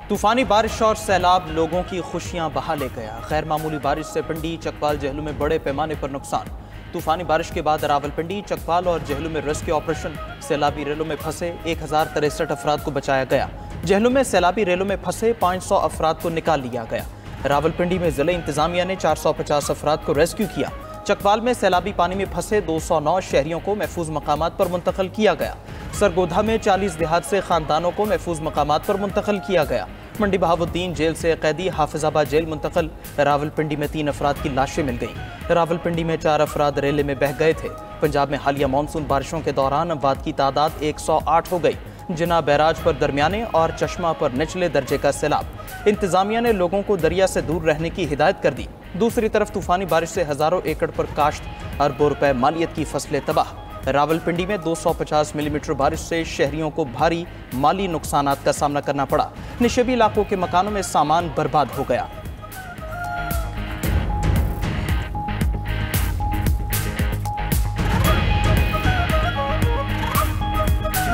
तूफानी बारिश और सैलाब लोगों की खुशियां बहा ले गया। गैर मामूली बारिश से पिंडी, चकपाल, जेहलू में बड़े पैमाने पर नुकसान। तूफानी बारिश के बाद रावलपिंडी, चकपाल और जेहलू में रेस्क्यू ऑपरेशन। सैलाबी रेलों में फंसे 1063 अफराद को बचाया गया। जेहलू में सैलाबी रेलों में फंसे 500 अफराद को निकाल लिया गया। रावलपिंडी में जिले इंतजामिया ने 450 अफराद को रेस्क्यू किया। चकपाल में सैलाबी पानी में फंसे 209 शहरियों को महफूज मकामात पर मुंतकिल किया गया। सरगोधा में 40 देहात से खानदानों को महफूज मकामात पर मुंतकिल किया गया। मंडी बहावुद्दीन जेल से कैदी हाफिजाबाद जेल मुंतकिल। रावलपिंडी में 3 अफराद की लाशें मिल गईं। रावलपिंडी में 4 अफराद रेले में बह गए थे। पंजाब में हालिया मानसून बारिशों के दौरान अमवात की तादाद 108 हो गई। जिना बैराज पर दरमियाने और चश्मा पर निचले दर्जे का सैलाब। इंतजामिया ने लोगों को दरिया से दूर रहने की हिदायत कर दी। दूसरी तरफ तूफानी बारिश से हजारों एकड़ पर काश्त, अरबों रुपए मालियत की फसलें तबाह। रावलपिंडी में 250 मिलीमीटर बारिश से शहरियों को भारी माली नुकसानात का सामना करना पड़ा। निशेबी इलाकों के मकानों में सामान बर्बाद हो गया।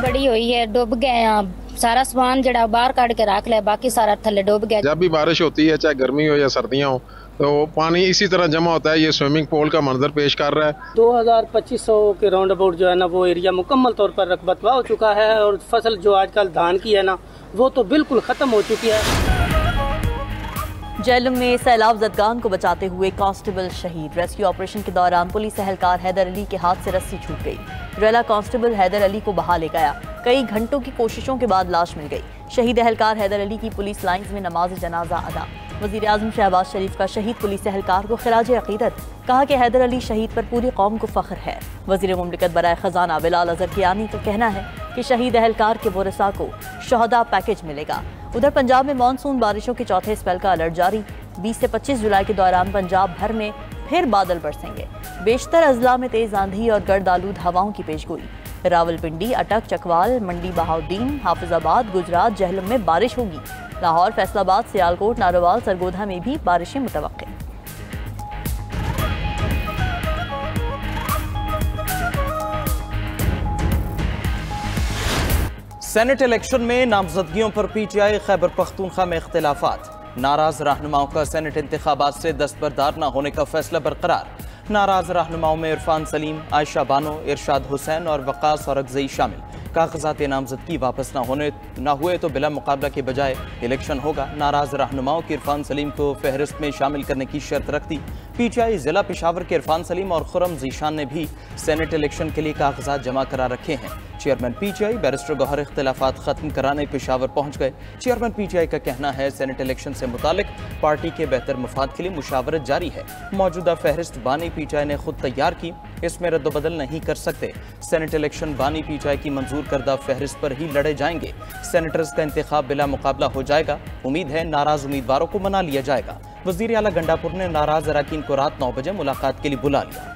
बड़ी हुई है, डूब गए हैं। सारा सामान जड़ा बाहर काट के रख लिया, बाकी सारा थल्ले डूब गया। जब भी बारिश होती है, चाहे गर्मी हो या सर्दियां हो, तो पानी इसी तरह जमा होता है। ये स्विमिंग पूल का मंजर पेश कर रहा है। 2500 के राउंड अबाउट जो है ना, वो एरिया मुकम्मल तौर पर रकबतवा हो चुका है और फसल जो आजकल धान की है ना, वो तो बिल्कुल खत्म हो चुकी है। जेहलम में सैलाब जदगान को बचाते हुए कांस्टेबल शहीद। रेस्क्यू ऑपरेशन के दौरान पुलिस एहलकार हैदर अली के हाथ से रस्सी छूट गई। रेला कांस्टेबल हैदर अली को बहा ले गया। कई घंटों की कोशिशों के बाद लाश मिल गई। शहीद एहलकार हैदर अली की पुलिस लाइंस में नमाज जनाजा अदा। वज़ीर आज़म शहबाज शरीफ का शहीद पुलिस एहलकार को खिराज अकीदत। कहा कि हैदर अली शहीद पर पूरी कौम को फख्र है। वज़ीर मुमलिकत बराए खजाना बिलाल अज़हर कियानी का कहना है कि शहीद एहलकार के वरसा को शहदा पैकेज मिलेगा। उधर पंजाब में मानसून बारिशों के चौथे स्पेल का अलर्ट जारी। 20 से 25 जुलाई के दौरान पंजाब भर में फिर बादल बरसेंगे। बेशतर अजला में तेज आंधी और गर्द आलूद हवाओं की पेशगोई। रावलपिंडी, अटक, चकवाल, मंडी बहाउद्दीन, हाफिजाबाद, गुजरात, जेहलम में बारिश होगी। लाहौर, फैसलाबाद, सियालकोट, नारोवाल, सरगोधा में भी बारिशें मुतवक्के। सेनेट इलेक्शन में नामजदगियों पर पीटीआई खैबर पख्तूनख्वा में इख्तिलाफात। नाराज रहनुमाओं का सेनेट इंतखाबात से दस्तबरदार न होने का फैसला बरकरार। नाराज रहनुमाओं में इरफान सलीम, आयशा बानो, इरशाद हुसैन और वकास औरकजई शामिल। कागजात नामजदगी वापस न हुए तो बिला मुकाबला के बजाय इलेक्शन होगा। नाराज रहनुमाओं की इरफान सलीम को फहरिस्त में शामिल करने की शर्त रख दी। पीटीआई जिला पेशावर के इरफान सलीम और खुरम जीशान ने भी सेनेट इलेक्शन के लिए कागजात जमा करा रखे हैं। चेयरमैन पीटीआई बैरिस्टर गौहर इख्तिलाफात खत्म कराने पेशावर पहुंच गए। चेयरमैन पीटीआई का कहना है सेनेट इलेक्शन से मुतालिक पार्टी के बेहतर मफाद के लिए मुशावरत जारी है। मौजूदा फहरिस्त बानी पीटीआई ने खुद तैयार की, इसमें रद्दबदल नहीं कर सकते। सेनेट इलेक्शन बानी पीटीआई की मंजूर करदा फहरिस्त पर ही लड़े जाएंगे। सेनेटर्स का इंतखाब बिला मुकाबला हो जाएगा। उम्मीद है नाराज उम्मीदवारों को मना लिया जाएगा। वजीर आला गंडापुर ने नाराज अराकीन को रात 9 बजे मुलाकात के लिए बुला लिया।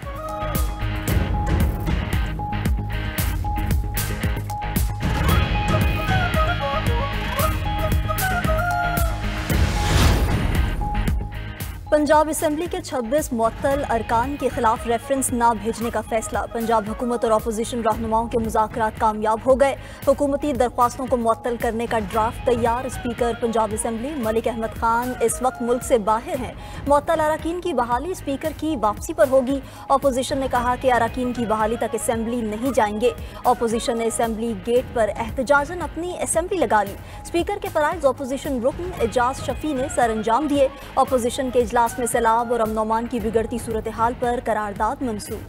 पंजाब असम्बली के 26 मुअत्तल अरकान के खिलाफ रेफरेंस ना भेजने का फैसला। पंजाब हुकूमत और अपोजिशन रहनुमाओं के मुज़ाकरात कामयाब हो गए। हुकूमती दरख्वास्तों को मुअत्तल करने का ड्राफ्ट तैयार। स्पीकर पंजाब असम्बली मलिक अहमद खान इस वक्त मुल्क से बाहर हैं। मुअत्तल अरकान की बहाली स्पीकर की वापसी पर होगी। अपोजिशन ने कहा कि अरकान की बहाली तक असम्बली नहीं जाएंगे। अपोजिशन ने असम्बली गेट पर एहतजाजन अपनी असम्बली लगा ली। स्पीकर के फराइज अपोजिशन रुकन एजाज शफी ने सर अंजाम दिए। अपोजिशन के इजलास में सैलाब और अमन की बिगड़ती सूरत हाल पर करारदाद मंसूब।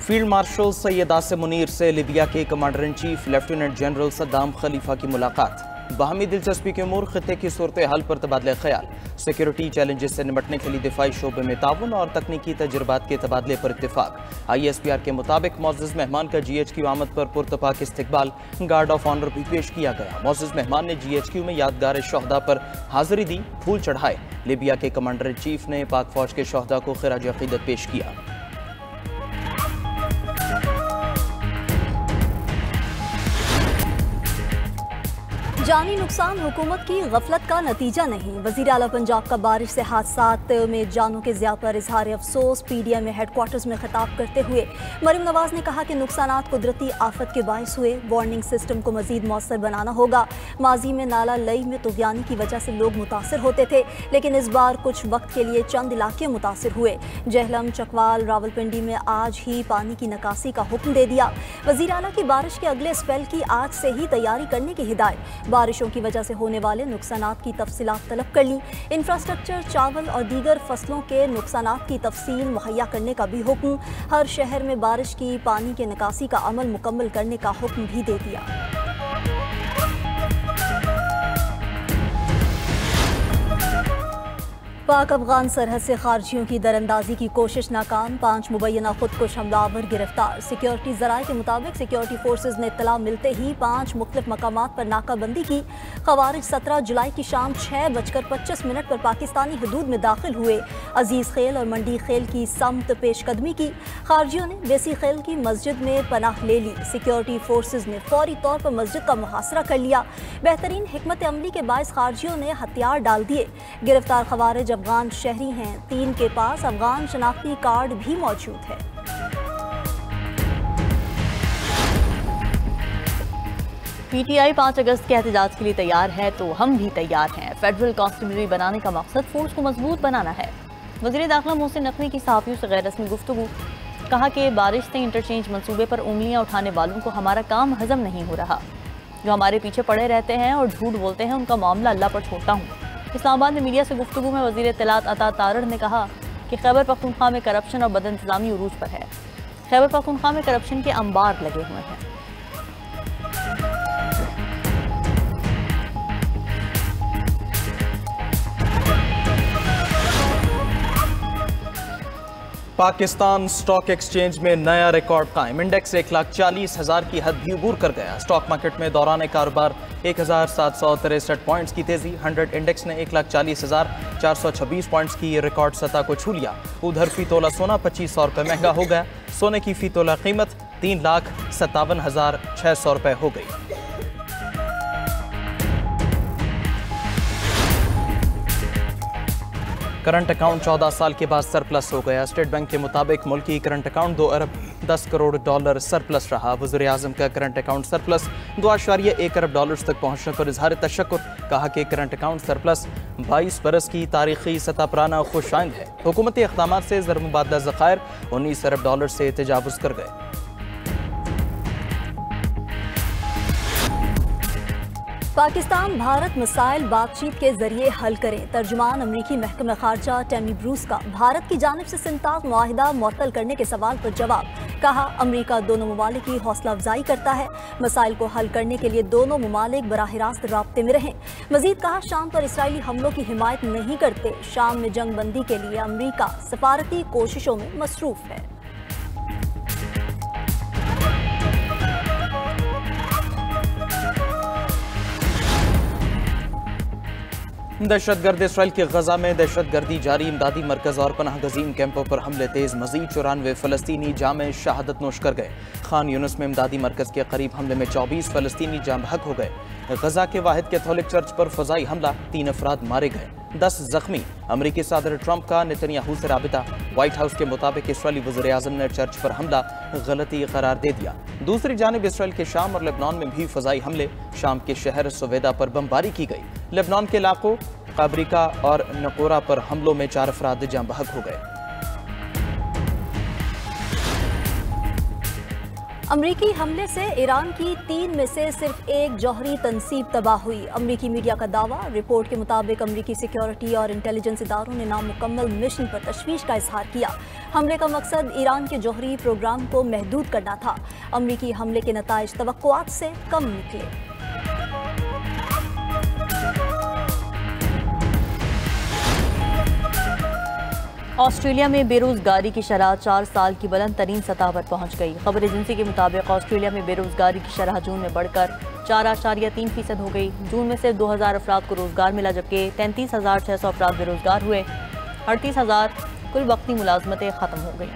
फील्ड मार्शल सैयद आसिम मुनीर से लिबिया के commander in chief lieutenant general Saddam Khalifa की मुलाकात। बाहमी दिलचस्पी के उमूर, खित्ते की सूरत हाल पर तबादले ख्याल, सिक्योरिटी चैलेंजेस से निपटने के लिए दिफाई शोबे में ताउन और तकनीकी तजुर्बात के तबादले पर इत्तेफाक। ISPR के मुताबिक मोअज़्ज़ज़ मेहमान का GHQ आमद पर पुरतपाक इस्तकबाल, गार्ड ऑफ ऑनर भी पेश किया गया। मोअज़्ज़ज़ मेहमान ने GHQ में यादगार शहदा पर हाजिरी दी, फूल चढ़ाए। लिबिया के कमांडर इन चीफ ने पाक फौज के शहदा को खिराज अकीदत पेश किया। जानी नुकसान हुकूमत की गफलत का नतीजा नहीं। वज़ीर आला पंजाब का बारिश से हादसात में जानों के ज़िया पर इजहार अफसोस। PDM में हेडक्वार्टर्स में खिताब करते हुए मरीम नवाज ने कहा कि नुकसानात कुदरती आफत के बायस हुए, वार्निंग सिस्टम को मज़ीद मौसर बनाना होगा। माजी में नाला लई में तुग़यानी की वजह से लोग मुतासर होते थे, लेकिन इस बार कुछ वक्त के लिए चंद इलाके मुतासर हुए। जहलम, चकवाल, रावलपिंडी में आज ही पानी की निकासी का हुक्म दे दिया। वज़ीर आला की बारिश के अगले स्पेल की आज से ही तैयारी करने की हिदायत। बारिशों की वजह से होने वाले नुकसानात की तफसीलात तलब कर ली। इंफ्रास्ट्रक्चर, चावल और दीगर फसलों के नुकसानात की तफसील मुहैया करने का भी हुक्म। हर शहर में बारिश की पानी के निकासी का अमल मुकम्मल करने का हुक्म भी दे दिया। पाक अफगान सरहद से खारजियों की दरअंदाजी की कोशिश नाकाम। 5 मुबैना खुदकुश हमलावर गिरफ्तार। सिक्योरिटी ज़राए के मुताबिक सिक्योरिटी फोर्सेज ने इत्तला मिलते ही 5 मुख्तलिफ मकामात पर नाकाबंदी की। खवारिज 17 जुलाई की शाम 6:25 पर पाकिस्तानी हदूद में दाखिल हुए। अजीज़ खेल और मंडी खेल की समत पेशकदमी की। खारजियों ने बेसी खेल की मस्जिद में पनाह ले ली। सिक्योरिटी फोर्सेज ने फौरी तौर पर मस्जिद का मुहासरा कर लिया। बेहतरीन हिकमत अमली के बायस खारजियों ने हथियार डाल दिए। गिरफ्तार खवारिज अफगान शहरी हैं। 3 के पास अफगान शनाख्ती कार्ड भी मौजूद है। PTI 5 अगस्त के एहतजाज के लिए तैयार है तो हम भी तैयार हैं। फेडरल कांस्टेबलरी बनाने का मकसद फोर्स को मजबूत बनाना है। वज़ीर दाखिला मोहसिन नकवी की सहाफ़ियों से गैर रस्मी गुफ्तगू। कहा कि बारिश से इंटरचेंज मंसूबे पर उंगलियां उठाने वालों को हमारा काम हजम नहीं हो रहा। जो हमारे पीछे पड़े रहते हैं और झूठ बोलते हैं, उनका मामला अल्लाह पर छोड़ता हूँ। इस्लामाबाद में मीडिया से गुफ्तगू में वज़ीर इत्तलात अता तारड़ ने कहा कि खैबर पख्तूनख्वा में करप्शन और बदइंतज़ामी उरूज पर है। खैबर पख्तूनख्वा में करप्शन के अंबार लगे हुए हैं। पाकिस्तान स्टॉक एक्सचेंज में नया रिकॉर्ड कायम। इंडेक्स 1,40,000 की हद भी अबूर कर गया। स्टॉक मार्केट में दौरान कारोबार 1,763 पॉइंट्स की तेजी। 100 इंडेक्स ने 1,40,426 पॉइंट्स की रिकॉर्ड सतह को छू लिया। उधर फी तोला सोना 2500 रुपये महंगा हो गया। सोने की फी तोला कीमत 3,57,600 रुपये हो गई। करंट अकाउंट 14 साल के बाद सरप्लस हो गया। स्टेट बैंक के मुताबिक मुल्की करंट अकाउंट 2 अरब 10 करोड़ डॉलर सरप्लस रहा। वज़ीर आज़म का करंट अकाउंट सरप्लस 2.1 अरब डॉलर्स तक पहुंचने पर इजहार तशक्कुर। कहा कि करंट अकाउंट सरप्लस 22 बरस की तारीखी सतह पर आना खुशाइंद है। हुकूमती इक़दामात से ज़र मुबादला ज़खायर 19 अरब डॉलर से तजावुज़ कर गए। पाकिस्तान भारत मसाइल बातचीत के जरिए हल करे। तर्जुमान अमरीकी महकमा खारजा टैमी ब्रूस का भारत की जानिब से सिंताक मुआहिदा मुअत्तल करने के सवाल पर जवाब। कहा, अमरीका दोनों ममालिक की हौसला अफजाई करता है। मसाइल को हल करने के लिए दोनों ममालिक बराह रास्त राब्ते में रहें। मजीद कहा, शाम पर इसराइली हमलों की हिमायत नहीं करते। शाम में जंग बंदी के लिए अमरीका सफारती कोशिशों में मसरूफ है। दहशतगर्द इसराइल के गजा में दहशतगर्दी जारी। इमदादी मरकज और पनाह गजीन कैंपों पर हमले तेज। मजीद 94 फ़लस्तीनी जामे शहादत नोश कर गए। खान यूनुस में इमदादी मरकज के करीब हमले में 24 फ़लस्तीनी जाम बहक हो गए। गजा के वाहिद कैथोलिक चर्च पर फ़ज़ाई हमला, 3 अफराद मारे गए, 10 जख्मी। अमरीकी सदर ट्रंप का नेतन्याहू से राबिता। व्हाइट हाउस के मुताबिक इसराइली वज़ीर आज़म ने चर्च पर हमला गलती करार दे दिया। दूसरी जानिब इसराइल के शाम और लेबनान में भी फ़ज़ाई हमले। शाम के शहर सवेदा पर बमबारी की गई। लेबनान के इलाकों काबरिका और नकोरा पर हमलों में 4 अफराद जाम बहक हो गए। अमरीकी हमले से ईरान की 3 में से सिर्फ एक जौहरी तनसीब तबाह हुई। अमरीकी मीडिया का दावा। रिपोर्ट के मुताबिक अमरीकी सिक्योरिटी और इंटेलिजेंस इदारों ने नामुकम्मल मिशन पर तशवीश का इजहार किया। हमले का मकसद ईरान के जौहरी प्रोग्राम को महदूद करना था। अमरीकी हमले के नताइज तवक्कुआत से कम निकले। ऑस्ट्रेलिया में बेरोजगारी की शरह 4 साल की बुलंद तरीन सतह पर पहुंच गई। खबर एजेंसी के मुताबिक ऑस्ट्रेलिया में बेरोजगारी की शरह जून में बढ़कर 4.3% हो गई। जून में सिर्फ 2000 अफराद को रोजगार मिला, जबकि 33,600 अफराद बेरोजगार हुए। 38,000 कुल वक्ती मुलाजमतें खत्म हो गई।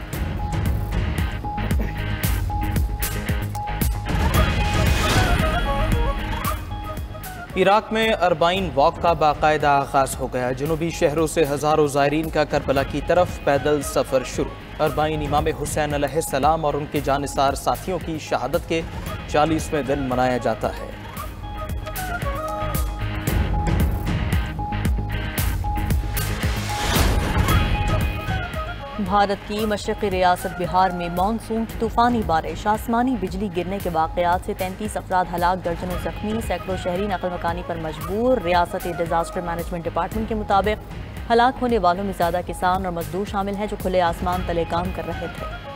इराक में अरबाइन वॉक का बाकायदा आगाज हो गया। जनूबी शहरों से हजारों ज़ायरीन का करबला की तरफ पैदल सफ़र शुरू। अरबाइन इमाम हुसैन अलैहिस्सलाम और उनके जानिसार साथियों की शहादत के 40वें दिन मनाया जाता है। भारत की मशरक़ी रियासत बिहार में मानसून की तूफानी बारिश, आसमानी बिजली गिरने के वाक़यात से 33 अफराद हलाक, दर्जनों जख्मी, सैकड़ों शहरी नकल मकानी पर मजबूर। रियासती डिजास्टर मैनेजमेंट डिपार्टमेंट के मुताबिक हलाक होने वालों में ज़्यादा किसान और मजदूर शामिल हैं जो खुले आसमान तले काम कर रहे थे।